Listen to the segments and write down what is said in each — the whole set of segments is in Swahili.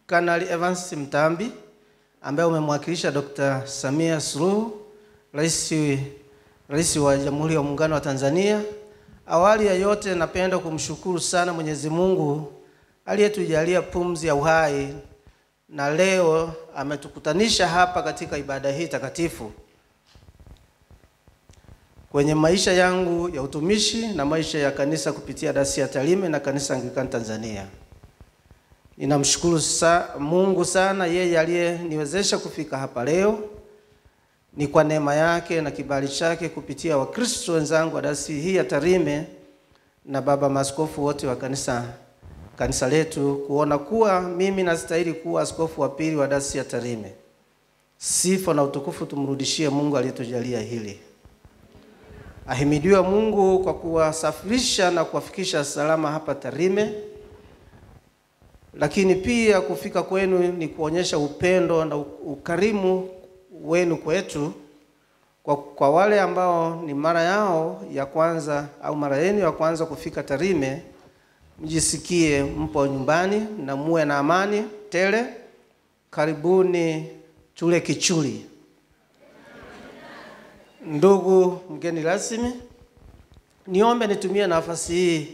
Kanali Evans Mtambi ambaye umemwakilisha Dr. Samia Suluhu, Rais wa Jamhuri ya Muungano wa Tanzania. Awali ya yote napenda kumshukuru sana Mwenyezi Mungu aliyetujalia pumzi ya uhai na leo ametukutanisha hapa katika ibada hii takatifu. Kwenye maisha yangu ya utumishi na maisha ya kanisa kupitia Dayosisi ya Tarime na Kanisa Anglikana Tanzania, ninamshukuru Mungu sana, yeye aliyeniwezesha kufika hapa leo. Ni kwa neema yake na kibali chake kupitia Wakristo wenzangu wa Dayosisi hii ya Tarime na baba maaskofu wote wa kanisa letu kuona kuwa mimi nastahili kuwa askofu wa pili wa Dayosisi ya Tarime. Sifa na utukufu tumrudishie Mungu aliyetujalia hili. Ahimidiwe Mungu kwa kuwasafirisha na kuwafikisha salama hapa Tarime. Lakini pia kufika kwenu ni kuonyesha upendo na ukarimu wenu kwetu. Kwa wale ambao ni mara yao ya kwanza au mara yenu ya kwanza kufika Tarime, mjisikie mpo nyumbani na muwe na amani tele. Karibuni tule kichuli. Ndugu mgeni rasmi, niombe nitumie nafasi hii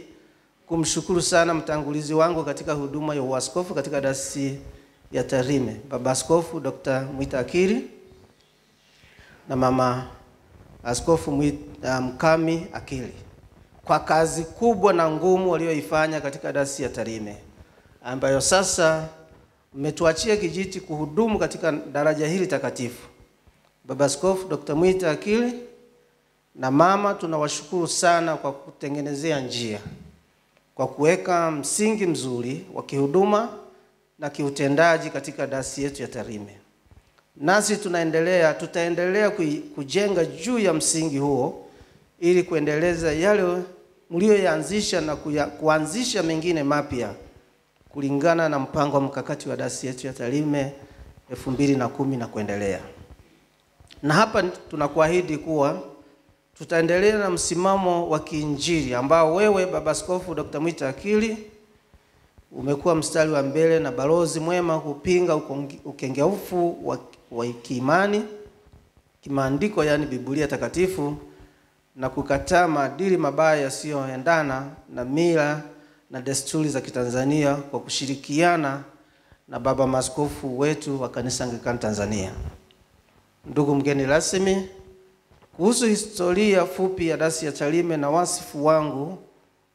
kumshukuru sana mtangulizi wangu katika huduma ya uaskofu katika Dayosisi ya Tarime, Baba Askofu Dr. Mwita Akili na Mama Askofu Mkami Akili, kwa kazi kubwa na ngumu walioifanya katika Dayosisi ya Tarime, ambayo sasa mmetuachia kijiti kuhudumu katika daraja hili takatifu. Baba Askofu Dr. Mwita Akili na mama, tunawashukuru sana kwa kutengenezea njia, kwa kuweka msingi mzuri wa kihuduma na kiutendaji katika Dayosisi yetu ya Tarime. Nasi tutaendelea kujenga juu ya msingi huo ili kuendeleza yale mlioyaanzisha na kuanzisha mengine mapya kulingana na mpango wa mkakati wa Dayosisi yetu ya Tarime 2010 na kuendelea. Na hapa tunakuahidi kuwa tutaendelea na msimamo wa kiinjili ambao wewe Baba Askofu Dr. Mwita Akili umekuwa mstari wa mbele na balozi mwema kupinga ukengeufu wa kiimani, kimaandiko yani Biblia takatifu, na kukataa maadili mabaya yasiyoendana na mila na desturi za Kitanzania kwa kushirikiana na baba maaskofu wetu wa Kanisa Anglikana Tanzania. Ndugu mgeni rasmi, kuhusu historia fupi ya Dayosisi ya Tarime na wasifu wangu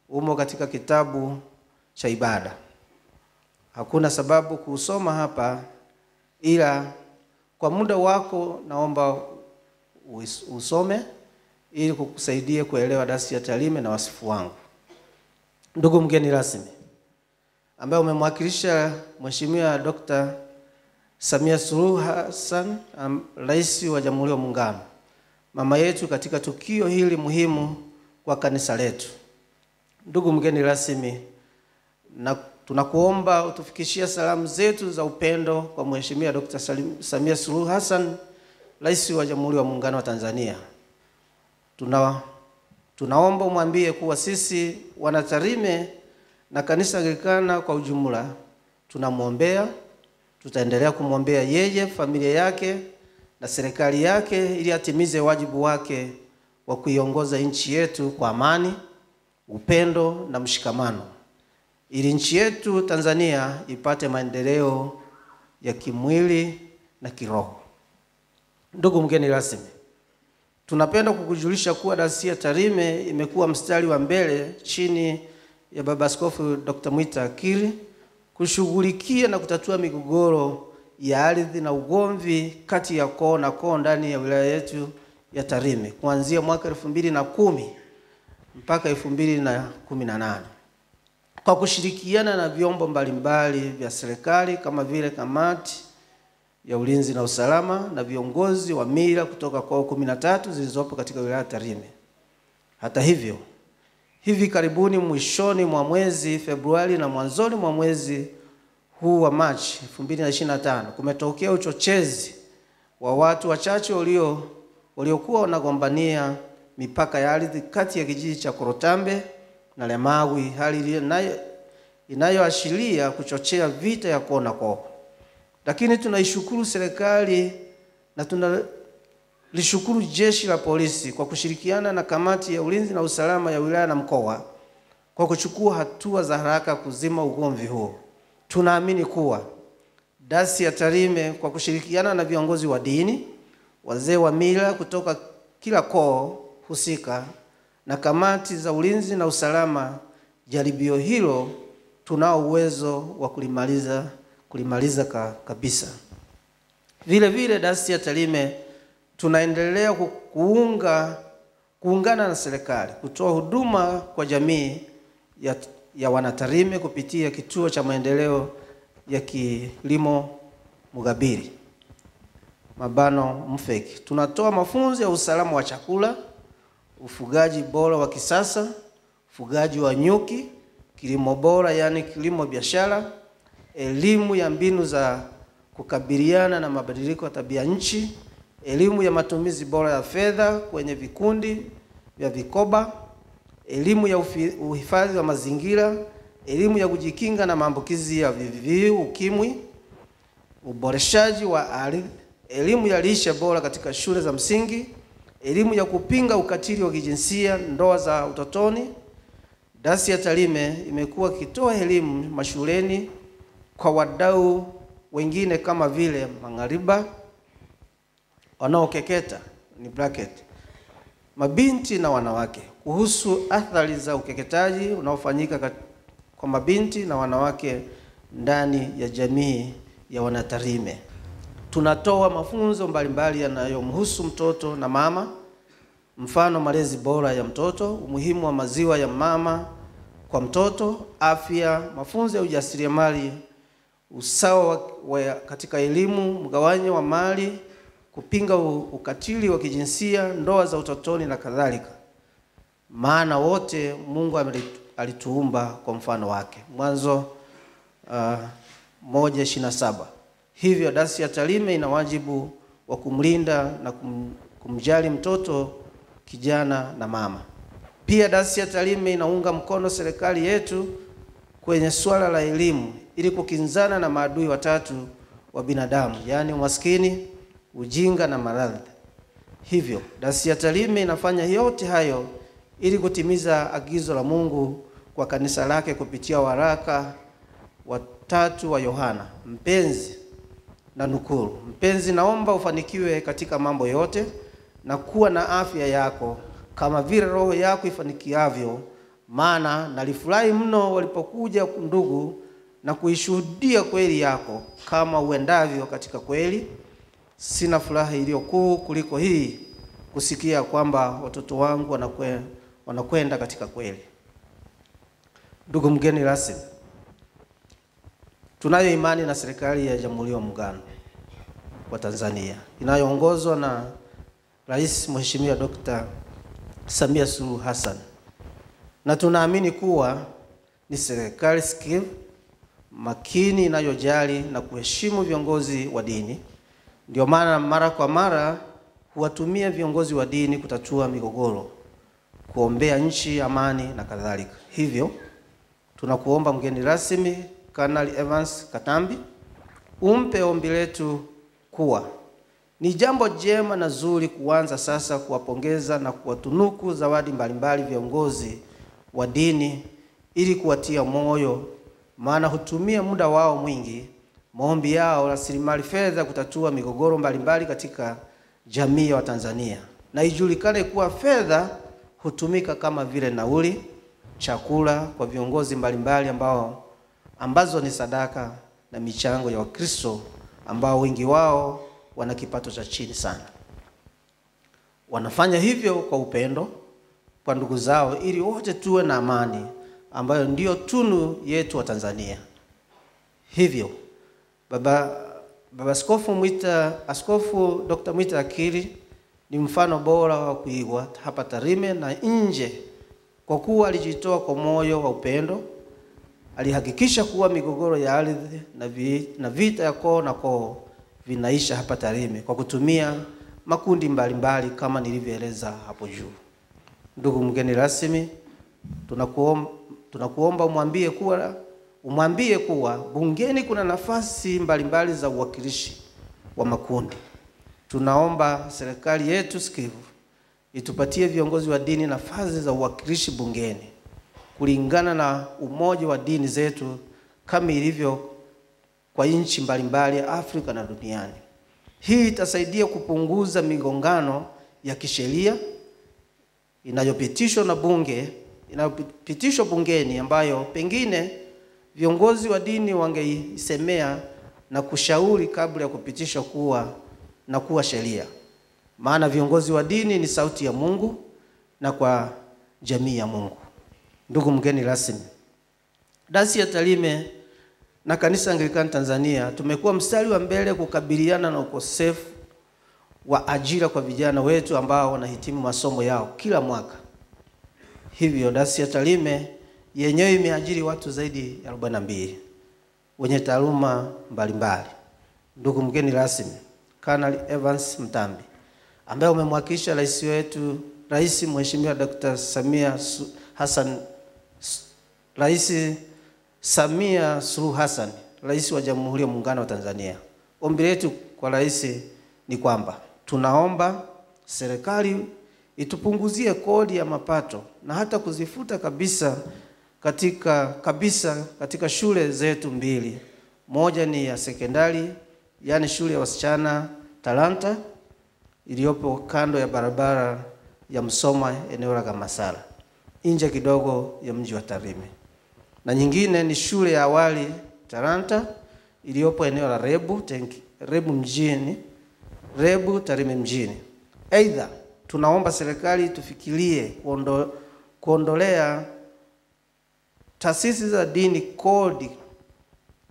umo katika kitabu cha ibada. Hakuna sababu kusoma hapa, ila kwa muda wako naomba usome ili kukusaidia kuelewa Dayosisi ya Tarime na wasifu wangu. Ndugu mgeni rasmi, ambaye umemwakilisha Mheshimiwa Dr. Samia Suluhu Hassan, Rais wa Jamhuri ya Muungano, mama yetu katika tukio hili muhimu kwa kanisa letu. Ndugu mgeni rasmi, na tunakuomba utufikishie salamu zetu za upendo kwa Mheshimiwa Dr. Samia Suluhu Hassan, Rais wa Jamhuri ya Muungano wa Tanzania. Tunaomba umwambie kuwa sisi wana Tarime na Kanisa Anglikana kwa ujumla tunamuombea, tutaendelea kumwombea yeye, familia yake na serikali yake ili atimize wajibu wake wa kuiongoza nchi yetu kwa amani, upendo na mshikamano, ili nchi yetu Tanzania ipate maendeleo ya kimwili na kiroho. Ndugu mgeni rasmi, tunapenda kukujulisha kuwa Dayosisi ya Tarime imekuwa mstari wa mbele chini ya Baba Askofu Dr. Mwita Akili kushughulikia na kutatua migogoro ya ardhi na ugomvi kati ya koo na koo ndani ya wilaya yetu ya Tarime kuanzia mwaka 2010 mpaka 2018, kwa kushirikiana na vyombo mbalimbali vya serikali kama vile kamati ya ulinzi na usalama na viongozi wa mila kutoka koo 13 zilizopo katika wilaya ya Tarime. Hata hivyo, hivi karibuni mwishoni mwa mwezi Februari na mwanzoni mwa mwezi huu wa Machi 2025 kumetokea uchochezi wa watu wachache waliokuwa wanagombania mipaka ya ardhi kati ya kijiji cha Korotambe na Lemawi, hali inayoashiria kuchochea vita ya koo na koo. Lakini tunaishukuru serikali na tunalishukuru jeshi la polisi kwa kushirikiana na kamati ya ulinzi na usalama ya wilaya na mkoa kwa kuchukua hatua za haraka kuzima ugomvi huo. Tunaamini kuwa Dayosisi ya Tarime kwa kushirikiana na viongozi wa dini, wazee wa mila kutoka kila koo husika na kamati za ulinzi na usalama, jaribio hilo tunao uwezo wa kulimaliza kabisa. Vile vile Dayosisi ya Tarime tunaendelea kuungana na serikali kutoa huduma kwa jamii ya Wanatarime kupitia kituo cha maendeleo ya kilimo Mugabiri Mfeki. Tunatoa mafunzo ya usalama wa chakula, ufugaji bora wa kisasa, ufugaji wa nyuki, kilimo bora yani kilimo biashara, elimu ya mbinu za kukabiliana na mabadiliko ya tabia nchi, elimu ya matumizi bora ya fedha kwenye vikundi vya vikoba, elimu ya uhifadhi wa mazingira, elimu ya kujikinga na maambukizi ya VVU, ukimwi, uboreshaji wa ardhi, elimu ya lishe bora katika shule za msingi, elimu ya kupinga ukatili wa kijinsia, ndoa za utotoni. Dayosisi ya Tarime imekuwa ikitoa elimu mashuleni kwa wadau wengine kama vile mangariba, wanaokeketa mabinti na wanawake kuhusu athari za ukeketaji unaofanyika kwa mabinti na wanawake ndani ya jamii ya Wanatarime. Tunatoa mafunzo mbalimbali yanayomhusu mtoto na mama, mfano malezi bora ya mtoto, umuhimu wa maziwa ya mama kwa mtoto, afya, mafunzo ya ujasiriamali, usawa katika elimu, mgawanyo wa mali, kupinga ukatili wa kijinsia, ndoa za utotoni na kadhalika. Maana wote Mungu alituumba kwa mfano wake. Mwanzo 1:27. Hivyo Dayosisi ya Tarime ina wajibu wa kumlinda na kumjali mtoto, kijana na mama. Pia Dayosisi ya Tarime inaunga mkono serikali yetu kwenye swala la elimu ili kukinzana na maadui watatu wa binadamu, yani umaskini, ujinga na maradhi. Hivyo Dayosisi ya Tarime inafanya yote hayo ili kutimiza agizo la Mungu kwa kanisa lake kupitia waraka wa 3 wa Yohana. Mpenzi, na nukuru, mpenzi, naomba ufanikiwe katika mambo yote na kuwa na afya yako kama vile roho yako ifanikiavyo, maana nalifurahi mno walipokuja ndugu na kuishuhudia kweli yako kama uendavyo katika kweli. Sina furaha iliyo kuu kuliko hii, kusikia kwamba watoto wangu wanakwenda katika kweli. Ndugu mgeni rasmi, tunayo imani na serikali ya Jamhuri ya Muungano wa Tanzania inayoongozwa na Rais Mheshimiwa Dr. Samia Suluhu Hassan, na tunaamini kuwa ni serikali sikivu, makini, inayojali na kuheshimu viongozi wa dini. Ndio maana mara kwa mara huwatumia viongozi wa dini kutatua migogoro, kuombea nchi amani na kadhalika. Hivyo tunakuomba mgeni rasmi Kanali Evans Katambi umpe ombi letu kuwa ni jambo jema na zuri kuanza sasa kuwapongeza na kuwatunuku zawadi mbalimbali viongozi wa dini ili kuwatia moyo, maana hutumia muda wao mwingi, maombi yao, rasilimali fedha kutatua migogoro mbalimbali katika jamii ya Watanzania. Na ijulikane kuwa fedha hutumika kama vile nauli, chakula kwa viongozi mbalimbali ambazo ni sadaka na michango ya Wakristo ambao wengi wao wana kipato cha chini sana. Wanafanya hivyo kwa upendo kwa ndugu zao ili wote tuwe na amani ambayo ndio tunu yetu wa Tanzania. Hivyo Askofu Dr. Mwita Akili ni mfano bora wa kuigwa hapa Tarime na nje, kwa kuwa alijitoa kwa moyo wa upendo. Alihakikisha kuwa migogoro ya ardhi na vita ya koo na koo vinaisha hapa Tarime kwa kutumia makundi mbalimbali kama nilivyoeleza hapo juu. Ndugu mgeni rasmi, tunakuomba umwambie kuwa umwambie kuwa bungeni kuna nafasi mbalimbali za uwakilishi wa makundi. Tunaomba serikali yetu sikivu itupatie viongozi wa dini nafasi za uwakilishi bungeni kulingana na umoja wa dini zetu kama ilivyo kwa nchi mbalimbali Afrika na duniani. Hii itasaidia kupunguza migongano ya kisheria inayopitishwa bungeni ambayo pengine viongozi wa dini wangeisemea na kushauri kabla ya kupitishwa kuwa sheria. Maana viongozi wa dini ni sauti ya Mungu na kwa jamii ya Mungu. Ndugu mgeni rasmi, Dayosisi ya Tarime na Kanisa Anglikana Tanzania tumekuwa mstari wa mbele kukabiliana na ukosefu wa ajira kwa vijana wetu ambao wanahitimu masomo yao kila mwaka. Hivyo Dayosisi ya Tarime yenyewe imeajiri watu zaidi ya 42 wenye taaluma mbalimbali. Ndugu mgeni rasmi, Kanali Evans Mtambi ambaye umemwakilisha rais wetu, Rais Mheshimiwa Dr. Samia Suluhu Hassan, Rais wa Jamhuri ya Muungano wa Tanzania. Ombi letu kwa rais ni kwamba tunaomba serikali itupunguzie kodi ya mapato na hata kuzifuta kabisa katika shule zetu mbili. Moja ni ya sekondari, yani shule ya wasichana Talanta iliyopo kando ya barabara ya Msoma eneo la Gamasara, nje kidogo ya mji wa Tarime. Na nyingine ni shule ya awali Talanta iliyopo eneo la Rebu Tarime mjini. Aidha, tunaomba serikali tufikirie kuondolea taasisi za dini kodi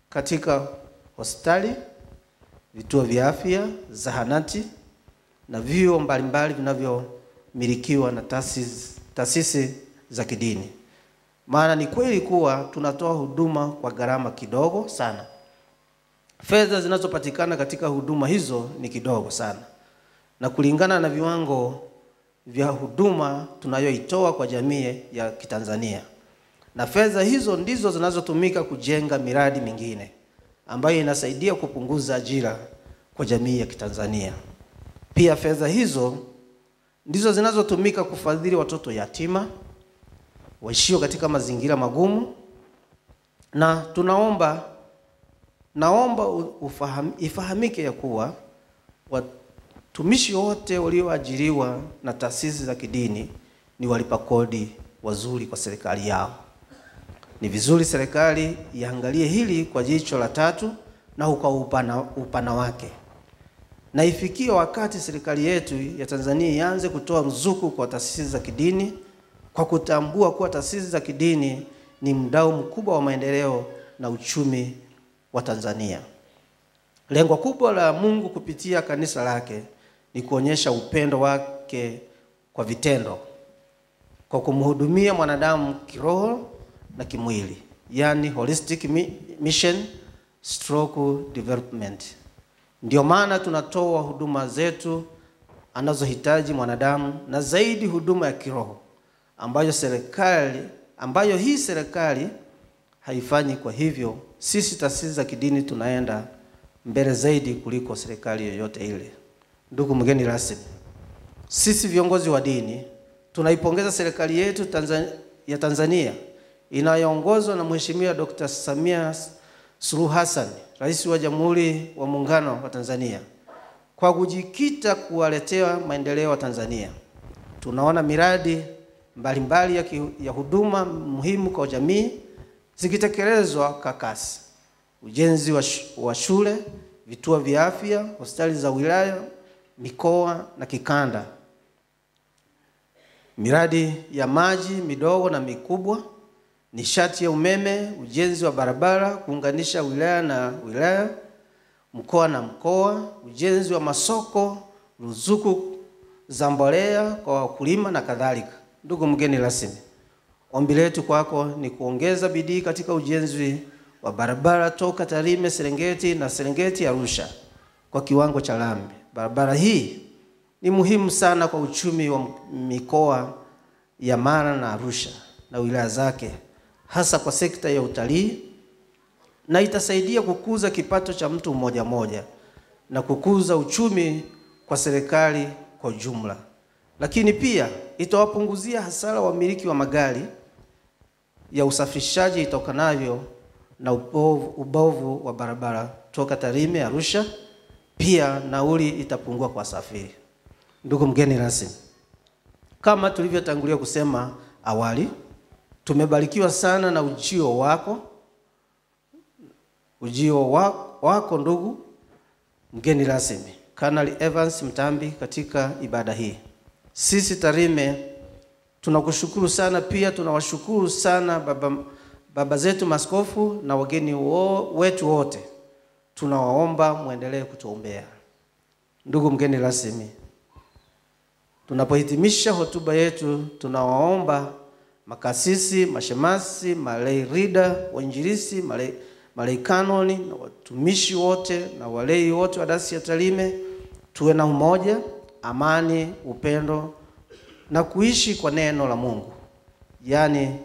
katika hospitali, vituo vya afya, zahanati na vyuo mbalimbali vinavyomilikiwa na taasisi za kidini. Maana ni kweli kuwa tunatoa huduma kwa gharama kidogo sana. Fedha zinazopatikana katika huduma hizo ni kidogo sana, na kulingana na viwango vya huduma tunayoitoa kwa jamii ya Kitanzania. Na fedha hizo ndizo zinazotumika kujenga miradi mingine ambayo inasaidia kupunguza ajira kwa jamii ya Kitanzania. Pia fedha hizo ndizo zinazotumika kufadhili watoto yatima waishio katika mazingira magumu. Na naomba ifahamike ya kuwa watumishi wote walioajiriwa na taasisi za kidini ni walipa kodi wazuri kwa serikali yao. Ni vizuri serikali iangalie hili kwa jicho la tatu na kwa upana wake. Na ifikie wakati serikali yetu ya Tanzania ianze kutoa ruzuku kwa taasisi za kidini, kwa kutambua kuwa taasisi za kidini ni mdau mkubwa wa maendeleo na uchumi wa Tanzania. Lengo kubwa la Mungu kupitia kanisa lake ni kuonyesha upendo wake kwa vitendo, kwa kumhudumia mwanadamu kiroho na kimwili, yani holistic mission stroke development. Ndio maana tunatoa huduma zetu anazohitaji mwanadamu, na zaidi huduma ya kiroho ambayo hii serikali haifanyi. Kwa hivyo sisi taasisi za kidini tunaenda mbele zaidi kuliko serikali yoyote ile. Ndugu mgeni rasmi, sisi viongozi wa dini tunaipongeza serikali yetu ya Tanzania inayoongozwa na Mheshimiwa Dr. Samia Suluhu Hassan, Rais wa Jamhuri wa Muungano wa Tanzania, kwa kujikita kuwaletea maendeleo wa Tanzania. Tunaona miradi mbalimbali ya huduma muhimu kwa jamii zikitekelezwa kwa kasi. Ujenzi wa shule, vituo vya afya, hospitali za wilaya, mikoa na kikanda. Miradi ya maji midogo na mikubwa, nishati ya umeme, ujenzi wa barabara kuunganisha wilaya na wilaya, mkoa na mkoa, ujenzi wa masoko, ruzuku za mbolea kwa wakulima na kadhalika. Ndugu mgeni rasmi, ombi letu kwako ni kuongeza bidii katika ujenzi wa barabara toka Tarime Serengeti na Serengeti Arusha kwa kiwango cha lami. Barabara hii ni muhimu sana kwa uchumi wa mikoa ya Mara na Arusha na wilaya zake, hasa kwa sekta ya utalii, na itasaidia kukuza kipato cha mtu mmoja mmoja na kukuza uchumi kwa serikali kwa jumla. Lakini pia itawapunguzia hasara wamiliki wa magari ya usafirishaji itokanavyo na ubovu wa barabara toka Tarime Arusha. Pia nauli itapungua kwa safiri. Ndugu mgeni rasmi, kama tulivyotangulia kusema awali, tumebarikiwa sana na ujio wako ndugu mgeni rasmi Kanali Evans Mtambi katika ibada hii. Sisi Tarime tunakushukuru sana, pia tunawashukuru sana baba zetu maskofu na wageni wetu wote. Tunawaomba muendelee kutuombea. Ndugu mgeni rasmi, tunapohitimisha hotuba yetu, tunawaomba makasisi, mashemasi, malay reader, wainjilisi, malay kanoni na watumishi wote na walei wote wa Dayosisi ya Tarime tuwe na umoja, amani, upendo na kuishi kwa neno la Mungu. Yaani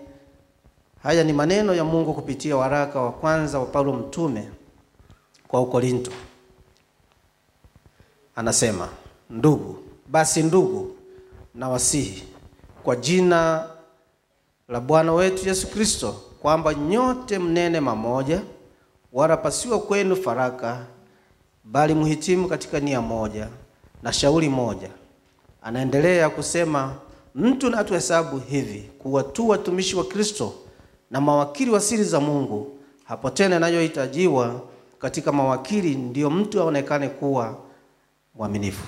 haya ni maneno ya Mungu kupitia waraka wa kwanza wa Paulo mtume kwa Korinto. Anasema, ndugu nawasihi kwa jina la Bwana wetu Yesu Kristo kwamba nyote mnene mamoja, wala pasiwe kwenu faraka, bali muhitimu katika nia moja na shauri moja. Anaendelea kusema, mtu na tuhesabu hivi kuwa tu watumishi wa Kristo na mawakili wa siri za Mungu. Hapo tena inayohitajiwa katika mawakili ndio mtu aonekane kuwa mwaminifu.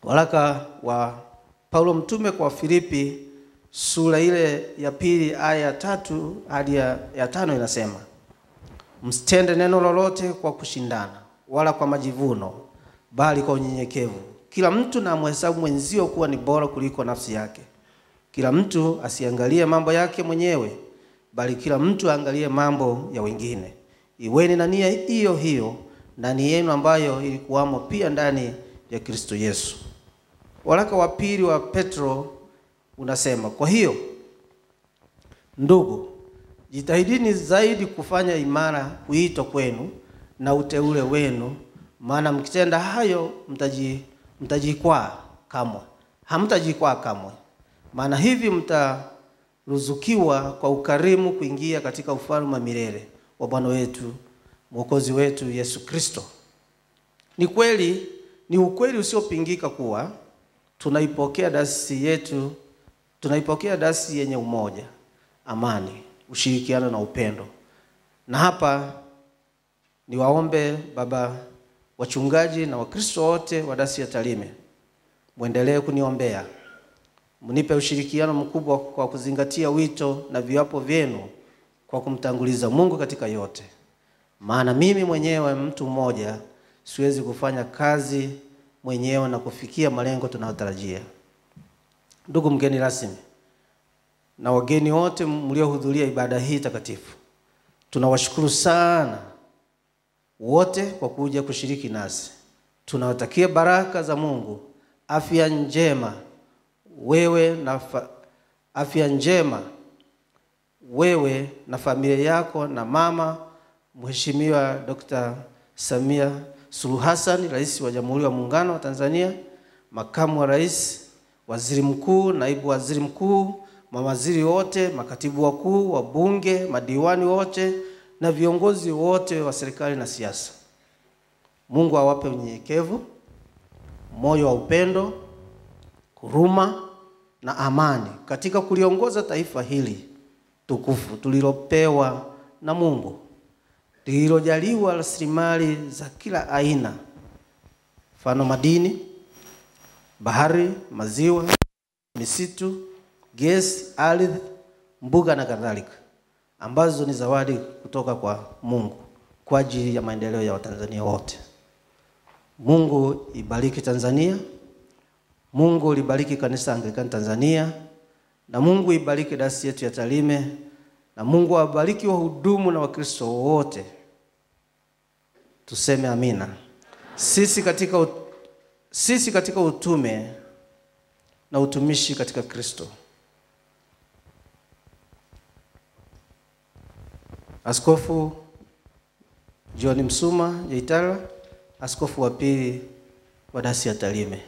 Waraka wa Paulo mtume kwa Filipi sura ile ya 2 aya ya 3 hadi ya 5 inasema, msitende neno lolote kwa kushindana wala kwa majivuno, bali kwa unyenyekevu. Kila mtu na amhesabu mwenzio kuwa ni bora kuliko nafsi yake. Kila mtu asiangalie mambo yake mwenyewe, bali kila mtu aangalie mambo ya wengine. Iweni na nia hiyo hiyo ndani yenu ambayo ilikuwamo pia ndani ya Kristo Yesu. Waraka wa pili wa Petro unasema, kwa hiyo ndugu, jitahidini zaidi kufanya imara kuitwa kwenu na uteule wenu, maana mkitenda hayo mtajikwaa kamwe. Hamtajikwaa kamwe. Maana hivi mtaruzukiwa kwa ukarimu kuingia katika ufalme wa milele wa Bwana wetu Mwokozi wetu Yesu Kristo. Ni ukweli usiopingika kuwa tunaipokea dayosisi yenye umoja, amani, ushirikiano na upendo. Na hapa niwaombe baba wachungaji na Wakristo wote wa Dayosisi ya Tarime, muendelee kuniombea. Mnipe ushirikiano mkubwa kwa kuzingatia wito na viapo vyenu kwa kumtanguliza Mungu katika yote. Maana mimi mwenyewe mtu mmoja siwezi kufanya kazi mwenyewe na kufikia malengo tunayotarajia. Ndugu mgeni rasmi na wageni wote mliohudhuria ibada hii takatifu, tunawashukuru sana wote kwa kuja kushiriki nasi. Tunawatakia baraka za Mungu, afya njema wewe na familia yako, na mama Mheshimiwa Dr. Samia Suluhu Hassan, Rais wa Jamhuri ya Muungano wa Tanzania, Makamu wa Rais, Waziri Mkuu, Naibu Waziri Mkuu, mawaziri wote, makatibu wakuu, wabunge, madiwani wote na viongozi wote wa serikali na siasa. Mungu awape unyenyekevu, moyo wa upendo, huruma na amani katika kuliongoza taifa hili tukufu tulilopewa na Mungu, lililojaliwa rasilimali za kila aina, mfano madini, bahari, maziwa, misitu, gesi, ardhi, mbuga na kadhalika, ambazo ni zawadi kutoka kwa Mungu kwa ajili ya maendeleo ya Watanzania wote. Mungu ibariki Tanzania. Mungu libariki Kanisa Anglikana Tanzania, na Mungu ibariki Dayosisi yetu ya Tarime, na Mungu awabariki wahudumu na Wakristo wote. Tuseme amina. Sisi katika utume na utumishi katika Kristo. Askofu John Msuma Jaitara, askofu wa pili wa Dayosisi ya Tarime.